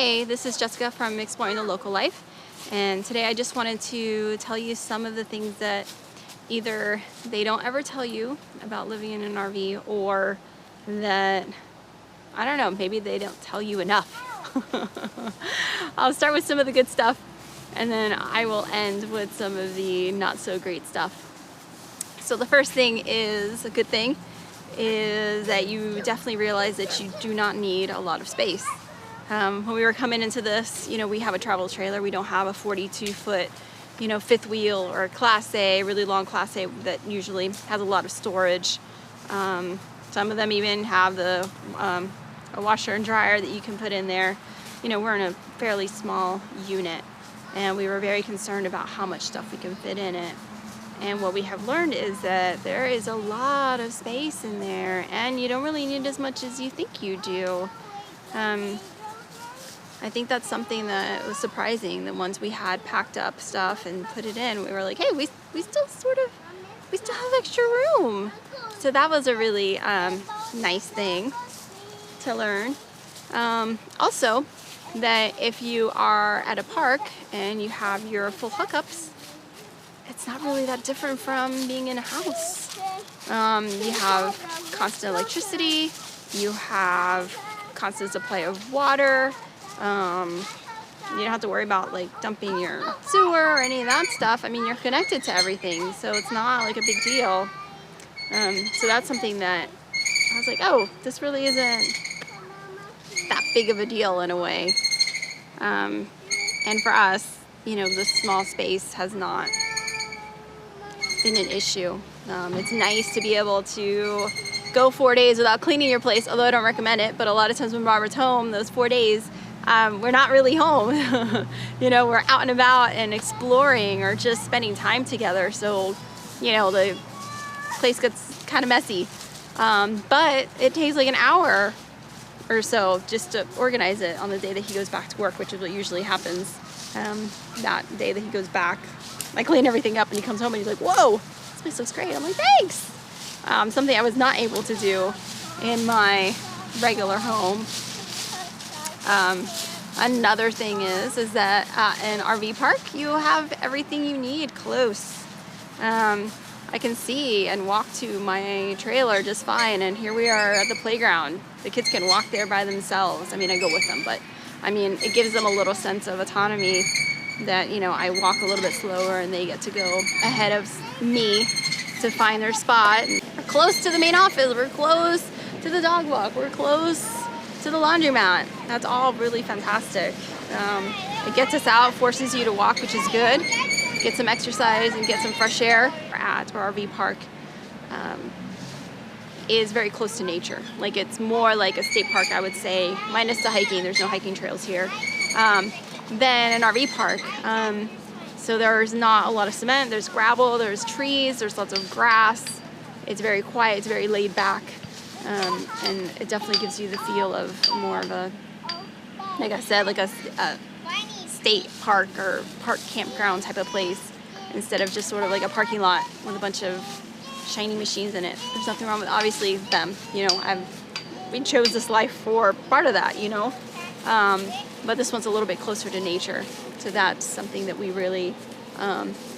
Hey, this is Jessica from Exploring the Local Life, and today I just wanted to tell you some of the things that either they don't ever tell you about living in an RV, or that, I don't know, maybe they don't tell you enough. I'll start with some of the good stuff, and then I will end with some of the not so great stuff. So the first thing is, a good thing, is that you definitely realize that you do not need a lot of space. When we were coming into this, we have a travel trailer. We don't have a 42-foot, fifth wheel or a Class A, really long Class A that usually has a lot of storage. Some of them even have a washer and dryer that you can put in there. We're in a fairly small unit, and we were very concerned about how much stuff we can fit in it. And what we have learned is that there is a lot of space in there, and you don't really need as much as you think you do. I think that's something that was surprising, that once we had packed up stuff and put it in, we were like, hey, we still have extra room. So that was a really nice thing to learn. Also, that if you are at a park and you have your full hookups, it's not really that different from being in a house. You have constant electricity, you have constant supply of water. You don't have to worry about dumping your sewer or any of that stuff. I mean, you're connected to everything, so it's not like a big deal. So that's something that I was like, oh, this really isn't that big of a deal in a way. And for us, the small space has not been an issue. It's nice to be able to go 4 days without cleaning your place, although I don't recommend it. But a lot of times when Robert's home, those 4 days, we're not really home. We're out and about and exploring or just spending time together. So, the place gets kind of messy. But it takes like an hour or so just to organize it on the day that he goes back to work, which is what usually happens. That day that he goes back, I clean everything up and he comes home and he's like, whoa, this place looks great. I'm like, thanks. Something I was not able to do in my regular home. Another thing is that at an RV park, you have everything you need close. I can see and walk to my trailer just fine, and here we are at the playground. The kids can walk there by themselves. I mean, I go with them, but it gives them a little sense of autonomy that, I walk a little bit slower and they get to go ahead of me to find their spot. We're close to the main office. We're close to the dog walk. We're close to the laundromat. That's all really fantastic. It gets us out, forces you to walk, which is good. Get some exercise and get some fresh air. At our RV park is very close to nature. It's more like a state park, I would say, minus the hiking. There's no hiking trails here. Than an RV park. So there's not a lot of cement. There's gravel, there's trees, there's lots of grass. It's very quiet, it's very laid back. And it definitely gives you the feel of more of a, like I said, like a state park or park campground type of place, instead of just sort of like a parking lot with a bunch of shiny machines in it. There's nothing wrong with, obviously, them. We chose this life for part of that, but this one's a little bit closer to nature. So that's something that we really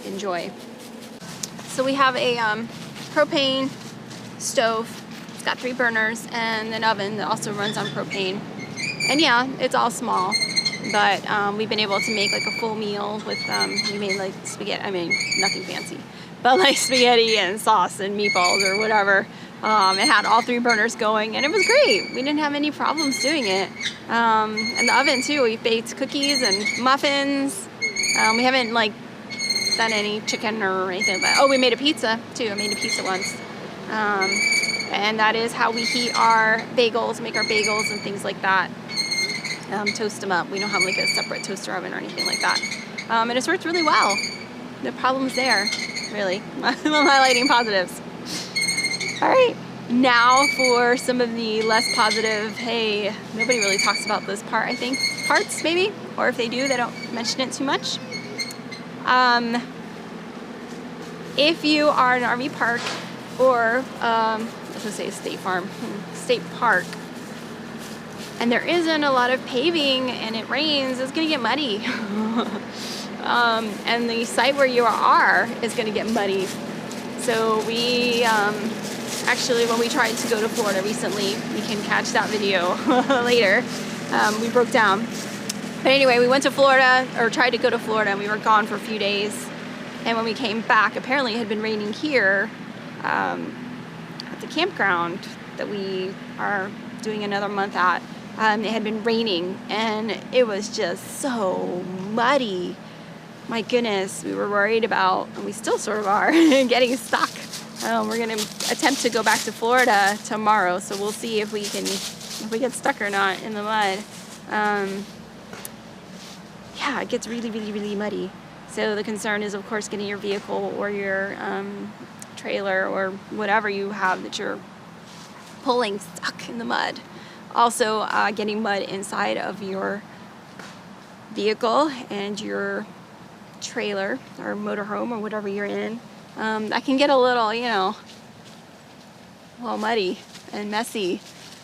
enjoy. So we have a propane stove. It's got 3 burners and an oven that also runs on propane. And yeah, it's all small, but we've been able to make a full meal with, we made spaghetti, nothing fancy, but spaghetti and sauce and meatballs or whatever. It had all 3 burners going, and it was great. We didn't have any problems doing it. And the oven too, we baked cookies and muffins. We haven't done any chicken or anything, but we made a pizza too. I made a pizza once. And that is how we heat our bagels, make our bagels and things like that. Toast them up. We don't have a separate toaster oven or anything like that. And it's worked really well. No problems there, really. I'm highlighting positives. All right, now for some of the less positive, hey, nobody really talks about this part, I think. Parts, maybe? Or if they do, they don't mention it too much. If you are in an RV park or, I was going to say state park, and there isn't a lot of paving and it rains, it's gonna get muddy. And the site where you are is gonna get muddy. So we, actually when we tried to go to Florida recently, you can catch that video later, we broke down. But anyway, we went to Florida, or tried to go to Florida, and we were gone for a few days. And when we came back, apparently it had been raining here at the campground that we are doing another month at. It had been raining and it was just so muddy. My goodness, we were worried about, and we still sort of are, getting stuck. We're gonna attempt to go back to Florida tomorrow, so we'll see if we get stuck or not in the mud. Yeah, it gets really, really, really muddy. So the concern is, of course, getting your vehicle or your trailer or whatever you have that you're pulling stuck in the mud. Also, getting mud inside of your vehicle and your trailer or motorhome or whatever you're in. That can get a little, you know, well, muddy and messy.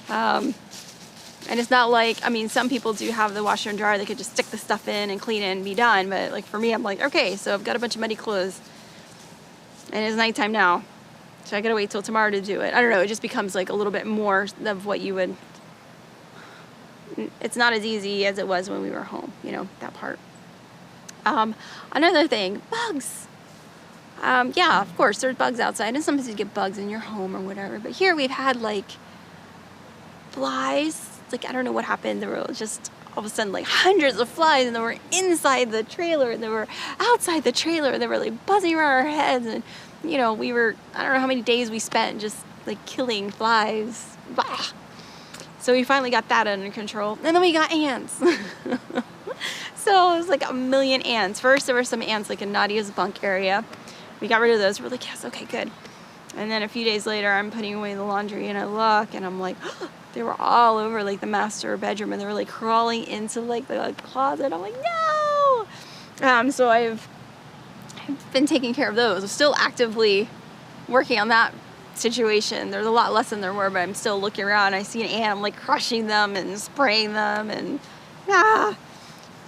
And it's not like, I mean, some people do have the washer and dryer. They could just stick the stuff in and clean it and be done. But like for me, I'm like, okay, so I've got a bunch of muddy clothes and it's nighttime now. So I gotta wait till tomorrow to do it. I don't know, it just becomes like a little bit more of what you would, it's not as easy as it was when we were home, you know, that part. Another thing, bugs. Yeah, of course, there's bugs outside, and sometimes you get bugs in your home or whatever. But here we've had like flies. Like, I don't know what happened. There were just all of a sudden like hundreds of flies, and they were inside the trailer, and they were outside the trailer, and they were like buzzing around our heads. And you know, we were, I don't know how many days we spent just like killing flies. Bah. So we finally got that under control. And then we got ants. So it was like a million ants. First there were some ants like in Nadia's bunk area. We got rid of those. We're like, yes, okay, good. And then a few days later, I'm putting away the laundry and I look and I'm like, oh, they were all over like the master bedroom, and they were like crawling into like the closet. I'm like, no! So I've been taking care of those. I'm still actively working on that situation. There's a lot less than there were, but I'm still looking around. I see an ant, I'm like crushing them and spraying them, and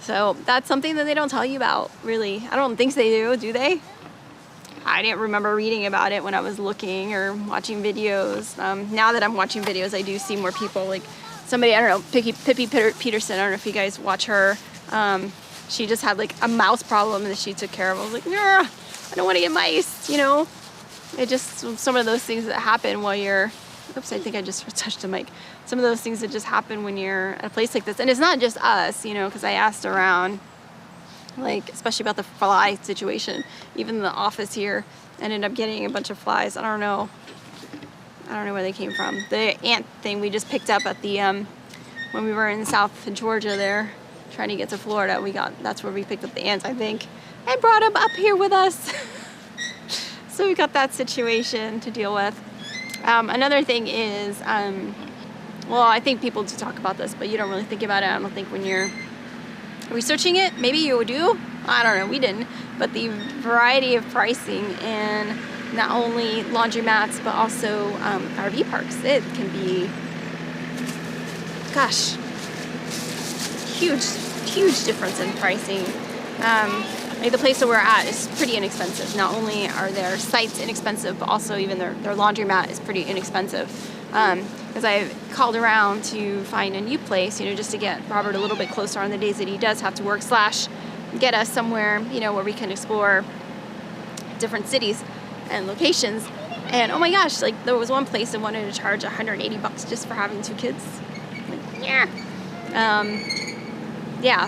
so that's something that they don't tell you about, really. I don't think they do they? I didn't remember reading about it when I was looking or watching videos. Now that I'm watching videos, I do see more people, like somebody, I don't know, Pippi Peterson, I don't know if you guys watch her. She just had like a mouse problem that she took care of. I was like, nah, I don't want to get mice, you know? It just, some of those things that happen while you're, oops, I think I just touched the mic. Some of those things that just happen when you're at a place like this. And it's not just us, you know, because I asked around, like, especially about the fly situation. Even the office here, ended up getting a bunch of flies. I don't know where they came from. The ant thing we just picked up at the, when we were in South Georgia there, trying to get to Florida, that's where we picked up the ants, I think, and brought them up here with us. So we got that situation to deal with. Another thing is, well, I think people do talk about this, but you don't really think about it, I don't think, when you're researching it. Maybe you do, I don't know, we didn't. But the variety of pricing in not only laundromats, but also RV parks, it can be, gosh, huge difference in pricing. Like the place that we're at is pretty inexpensive. Not only are their sites inexpensive, but also even their laundromat is pretty inexpensive. Because I've called around to find a new place, you know, just to get Robert a little bit closer on the days that he does have to work, / get us somewhere, you know, where we can explore different cities and locations. And oh my gosh, like there was one place that wanted to charge $180 just for having 2 kids. Like, yeah. Yeah,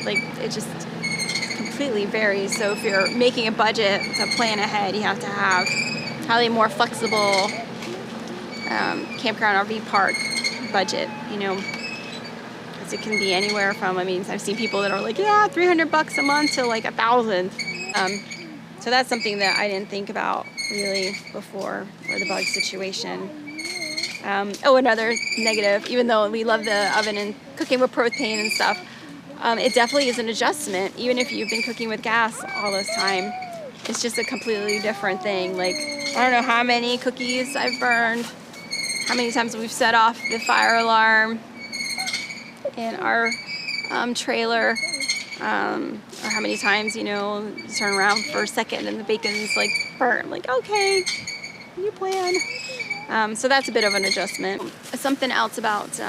like it just completely varies. So if you're making a budget to plan ahead, you have to have probably more flexible campground RV park budget, you know, because it can be anywhere from, I mean, I've seen people that are like, yeah, $300 a month to like $1,000. So that's something that I didn't think about really before, or the bug situation. Oh, another negative, even though we love the oven and cooking with propane and stuff, it definitely is an adjustment. Even if you've been cooking with gas all this time, it's just a completely different thing. Like, I don't know how many cookies I've burned, how many times we've set off the fire alarm, in our trailer, or how many times, you know, you turn around for a second and the bacon's like burnt. I'm like, okay, new plan. So that's a bit of an adjustment. Something else about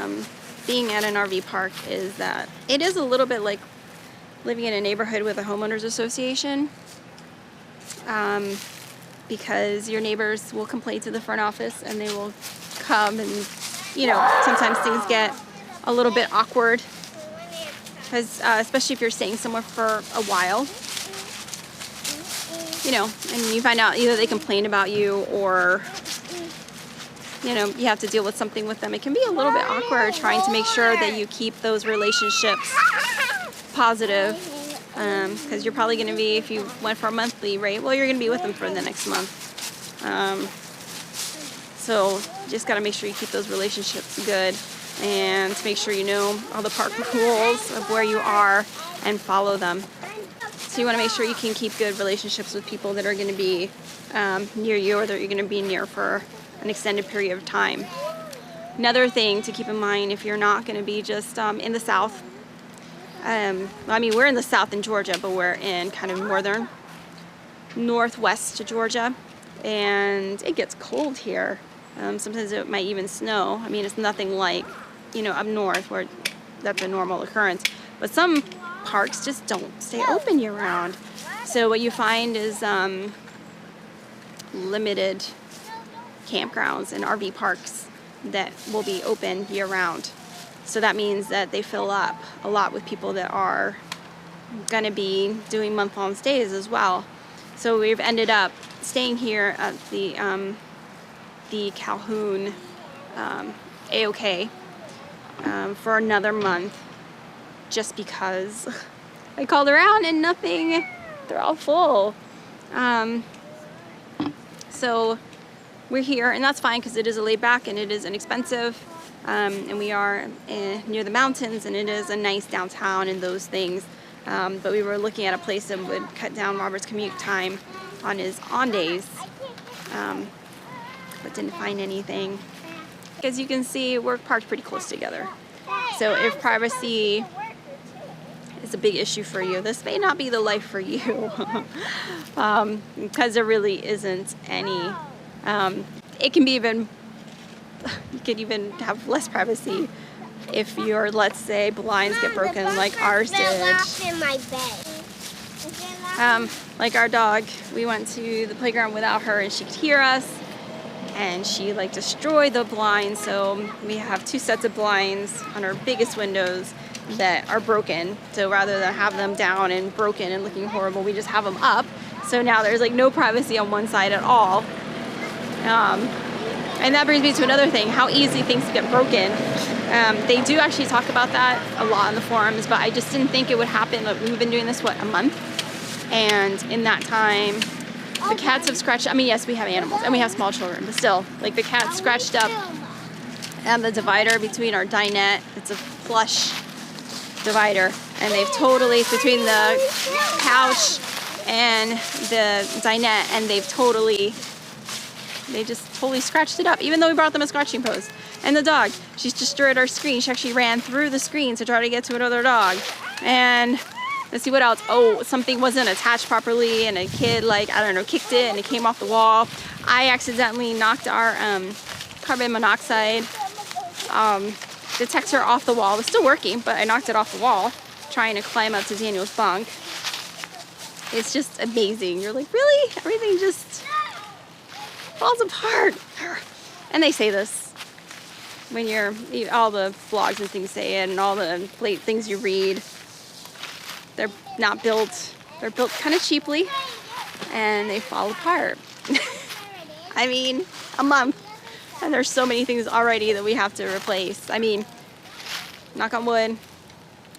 being at an RV park is that it is a little bit like living in a neighborhood with a homeowners association, because your neighbors will complain to the front office and they will come, and you know, sometimes things get a little bit awkward, because especially if you're staying somewhere for a while, you know, and you find out either they complain about you or, you know, you have to deal with something with them. It can be a little bit awkward trying to make sure that you keep those relationships positive, because you're probably going to be, if you went for a monthly rate, well, you're going to be with them for the next month. So just got to make sure you keep those relationships good, and to make sure you know all the park rules of where you are and follow them. So you want to make sure you can keep good relationships with people that are going to be near you, or that you're going to be near for an extended period of time. Another thing to keep in mind, if you're not going to be just in the south, I mean, we're in the south in Georgia, but we're in kind of northwest to Georgia, and it gets cold here. Sometimes it might even snow. I mean, it's nothing like, you know, up north where that's a normal occurrence. But some parks just don't stay open year round. So what you find is limited campgrounds and RV parks that will be open year round. So that means that they fill up a lot with people that are going to be doing month-long stays as well. So we've ended up staying here at the Calhoun AOK for another month, just because I called around and nothing, they're all full. So we're here, and that's fine because it is a laid back and it is inexpensive, and we are near the mountains, and it is a nice downtown and those things. But we were looking at a place that would cut down Robert's commute time on his on days, but didn't find anything. As you can see, we're parked pretty close together. So if privacy is a big issue for you, this may not be the life for you, because there really isn't any. It can be even, you could even have less privacy if your, let's say, blinds get broken like ours did. Like our dog, we went to the playground without her and she could hear us, and she like destroyed the blinds. So we have 2 sets of blinds on our biggest windows that are broken. So rather than have them down and broken and looking horrible, we just have them up. So now there's like no privacy on one side at all. And that brings me to another thing, how easy things get broken. They do actually talk about that a lot on the forums, but I just didn't think it would happen. Like, we've been doing this, what, a month? And in that time, the cats have scratched, I mean, yes, we have animals and we have small children, but still, like the cat scratched up and the divider between our dinette. It's a plush divider, and they've totally, it's between the couch and the dinette, and they just totally scratched it up, even though we brought them a scratching post. And the dog, she's destroyed our screen. She actually ran through the screen to try to get to another dog. And let's see what else. Oh, something wasn't attached properly, and a kid, like, I don't know, kicked it and it came off the wall. I accidentally knocked our carbon monoxide detector off the wall. It was still working, but I knocked it off the wall trying to climb up to Daniel's bunk. It's just amazing. You're like, really? Everything just falls apart. And they say this when all the blogs and things say it, and all the things you read. They're not built, they're built kind of cheaply, and they fall apart. I mean, a month, and there's so many things already that we have to replace. I mean, knock on wood.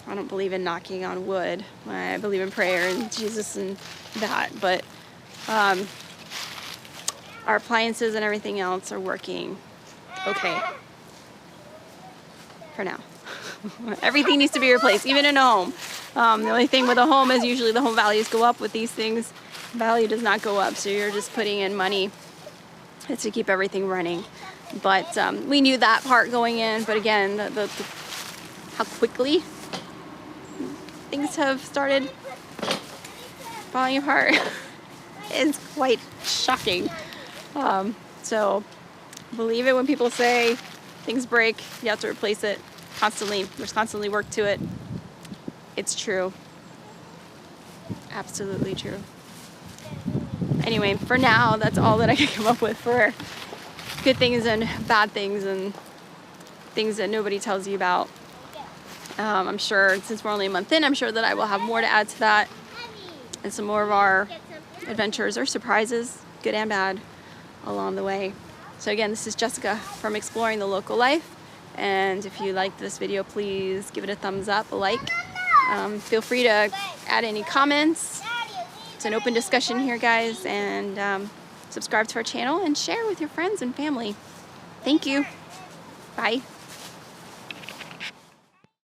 I don't believe in knocking on wood. I believe in prayer and Jesus and that, but our appliances and everything else are working okay for now. Everything needs to be replaced, even in a home. The only thing with a home is usually the home values go up. With these things, value does not go up, so you're just putting in money to keep everything running. But we knew that part going in, but again, the how quickly things have started falling apart is quite shocking. So believe it when people say things break, you have to replace it constantly. There's constantly work to it. It's true. Absolutely true. Anyway, for now, that's all that I can come up with for good things and bad things and things that nobody tells you about. I'm sure, since we're only a month in, I'm sure that I will have more to add to that and some more of our adventures or surprises, good and bad, along the way. So again, this is Jessica from Exploring the Local Life, and if you liked this video, please give it a thumbs up, a like. Feel free to add any comments. It's an open discussion here, guys, and subscribe to our channel and share with your friends and family. Thank you. Bye.